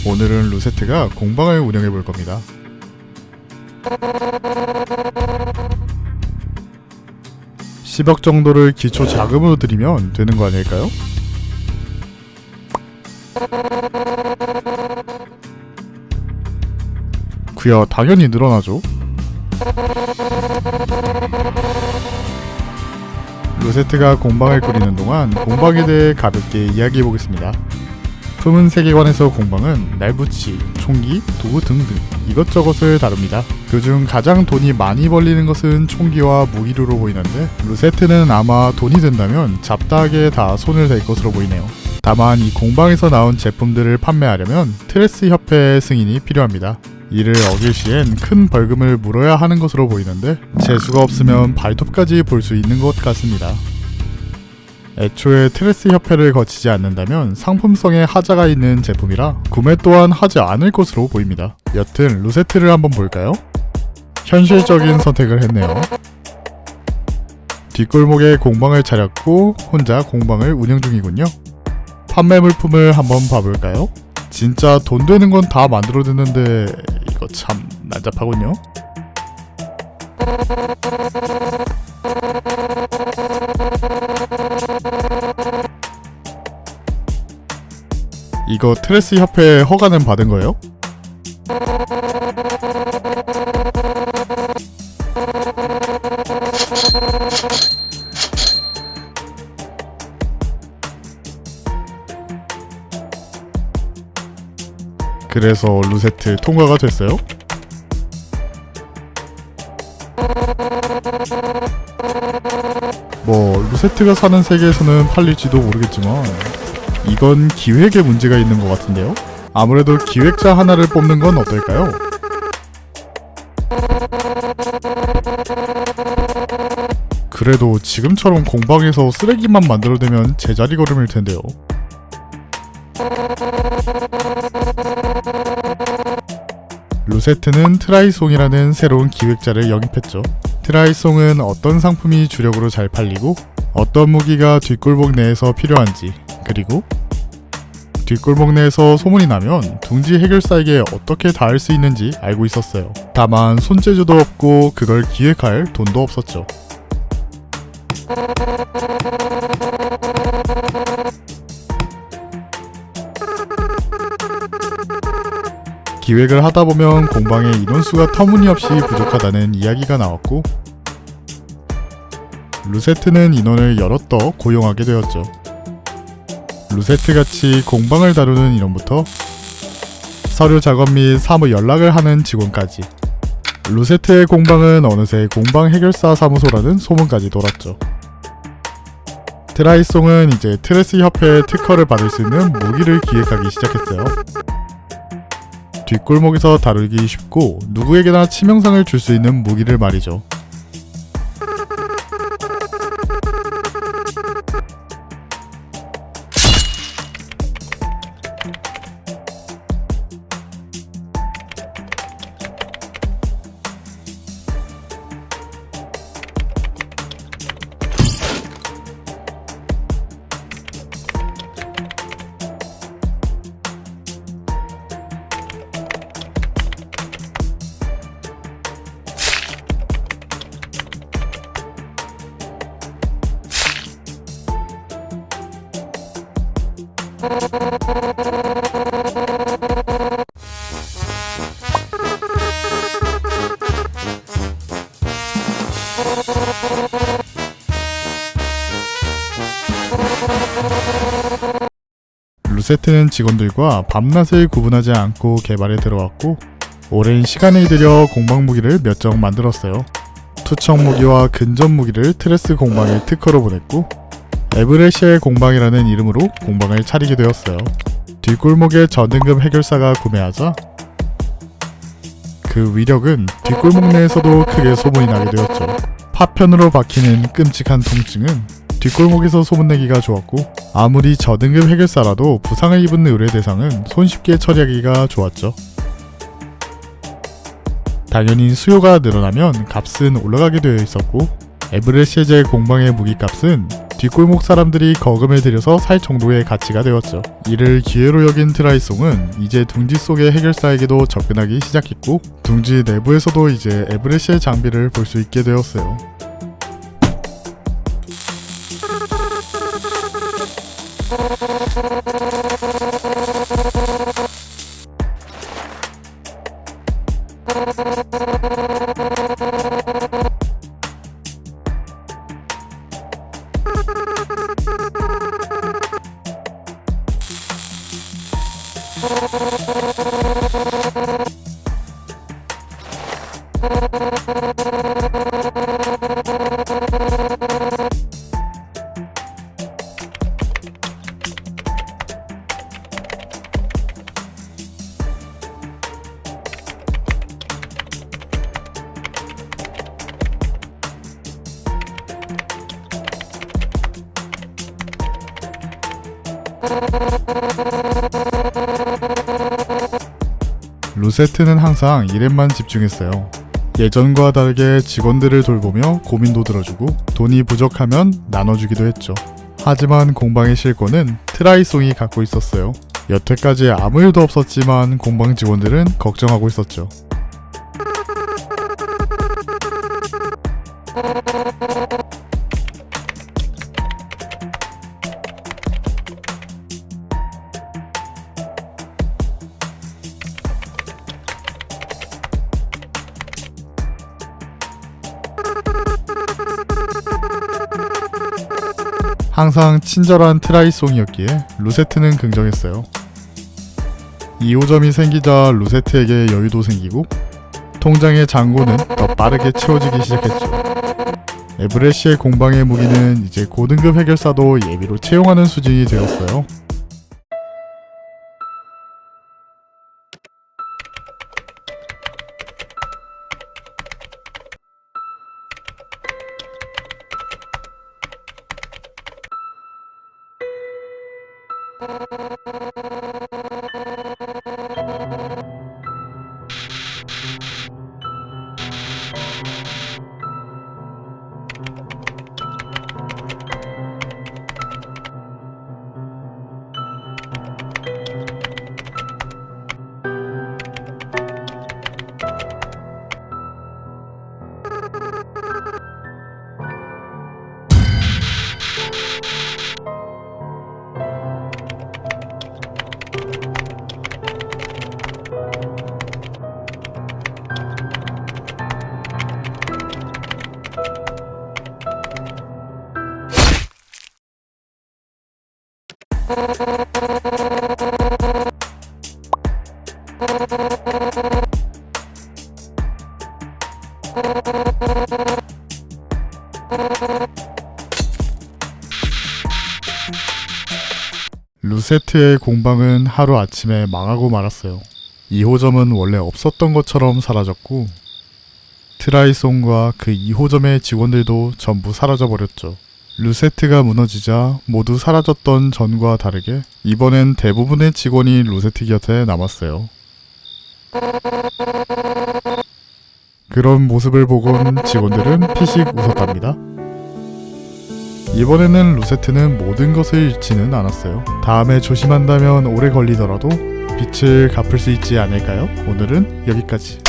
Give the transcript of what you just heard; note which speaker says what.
Speaker 1: 오늘은 루세트가 공방을 운영해 볼 겁니다. $10억 정도를 기초 자금으로 들이면 되는 거 아닐까요? 그야 당연히 늘어나죠. 루세트가 공방을 꾸리는 동안 공방에 대해 가볍게 이야기해 보겠습니다. 품은 세계관에서 공방은 날붙이, 총기, 도구 등등 이것저것을 다룹니다. 그중 가장 돈이 많이 벌리는 것은 총기와 무기류로 보이는데 루세트는 아마 돈이 된다면 잡다하게 다 손을 댈 것으로 보이네요. 다만 이 공방에서 나온 제품들을 판매하려면 트레스 협회의 승인이 필요합니다. 이를 어길 시엔 큰 벌금을 물어야 하는 것으로 보이는데 재수가 없으면 발톱까지 볼 수 있는 것 같습니다. 애초에 트레스 협회를 거치지 않는다면 상품성에 하자가 있는 제품이라 구매 또한 하지 않을 것으로 보입니다. 여튼 루세트를 한번 볼까요? 현실적인 선택을 했네요. 뒷골목에 공방을 차렸고 혼자 공방을 운영 중이군요. 판매 물품을 한번 봐볼까요? 진짜 돈 되는 건 다 만들어냈는데 이거 참 난잡하군요. 이거 트레스 협회에 허가는 받은 거예요? 그래서 루세트 통과가 됐어요? 뭐 루세트가 사는 세계에서는 팔릴지도 모르겠지만 이건 기획에 문제가 있는 것 같은데요? 아무래도 기획자 하나를 뽑는 건 어떨까요? 그래도 지금처럼 공방에서 쓰레기만 만들어내면 제자리 걸음일 텐데요. 루세트는 트라이송이라는 새로운 기획자를 영입했죠. 트라이송은 어떤 상품이 주력으로 잘 팔리고 어떤 무기가 뒷골목 내에서 필요한지, 그리고 뒷골목 내에서 소문이 나면 둥지 해결사에게 어떻게 닿을 수 있는지 알고 있었어요. 다만 손재주도 없고 그걸 기획할 돈도 없었죠. 기획을 하다보면 공방의 인원수가 터무니없이 부족하다는 이야기가 나왔고 루세트는 인원을 여럿 더 고용하게 되었죠. 루세트같이 공방을 다루는 인원부터 서류 작업 및 사무 연락을 하는 직원까지 루세트의 공방은 어느새 공방 해결사 사무소라는 소문까지 돌았죠. 트라이송은 이제 트레스 협회의 특허를 받을 수 있는 무기를 기획하기 시작했어요. 뒷골목에서 다루기 쉽고 누구에게나 치명상을 줄 수 있는 무기를 말이죠. 루세트는 직원들과 밤낮을 구분하지 않고 개발에 들어왔고 오랜 시간을 들여 공방 무기를 몇 정 만들었어요. 투척 무기와 근접 무기를 트레스 공방에 특허로 보냈고 에브레시의 공방이라는 이름으로 공방을 차리게 되었어요. 뒷골목의 저등급 해결사가 구매하자 그 위력은 뒷골목 내에서도 크게 소문이 나게 되었죠. 파편으로 박히는 끔찍한 통증은 뒷골목에서 소문내기가 좋았고 아무리 저등급 해결사라도 부상을 입은 의뢰 대상은 손쉽게 처리하기가 좋았죠. 당연히 수요가 늘어나면 값은 올라가게 되어 있었고 에브레시제 공방의 무기값은 뒷골목 사람들이 거금을 들여서 살 정도의 가치가 되었죠. 이를 기회로 여긴 트라이송은 이제 둥지 속의 해결사에게도 접근하기 시작했고, 둥지 내부에서도 이제 에브레시의 장비를 볼 수 있게 되었어요. 루세트는 항상 일에만 집중했어요. 예전과 다르게 직원들을 돌보며 고민도 들어주고 돈이 부족하면 나눠주기도 했죠. 하지만 공방의 실권은 트라이송이 갖고 있었어요. 여태까지 아무 일도 없었지만 공방 직원들은 걱정하고 있었죠. 항상 친절한 트라이송이었기에 루세트는 긍정했어요. 2호점이 생기자 루세트에게 여유도 생기고 통장의 잔고는 더 빠르게 채워지기 시작했죠. 에브레시의 공방의 무기는 이제 고등급 해결사도 예비로 채용하는 수준이 되었어요. 루세트의 공방은 하루아침에 망하고 말았어요. 2호점은 원래 없었던 것처럼 사라졌고 트라이송과 그 2호점의 직원들도 전부 사라져버렸죠. 루세트가 무너지자 모두 사라졌던 전과 다르게 이번엔 대부분의 직원이 루세트 곁에 남았어요. 그런 모습을 보곤 직원들은 피식 웃었답니다. 이번에는 루세트는 모든 것을 잃지는 않았어요. 다음에 조심한다면 오래 걸리더라도 빚을 갚을 수 있지 않을까요? 오늘은 여기까지.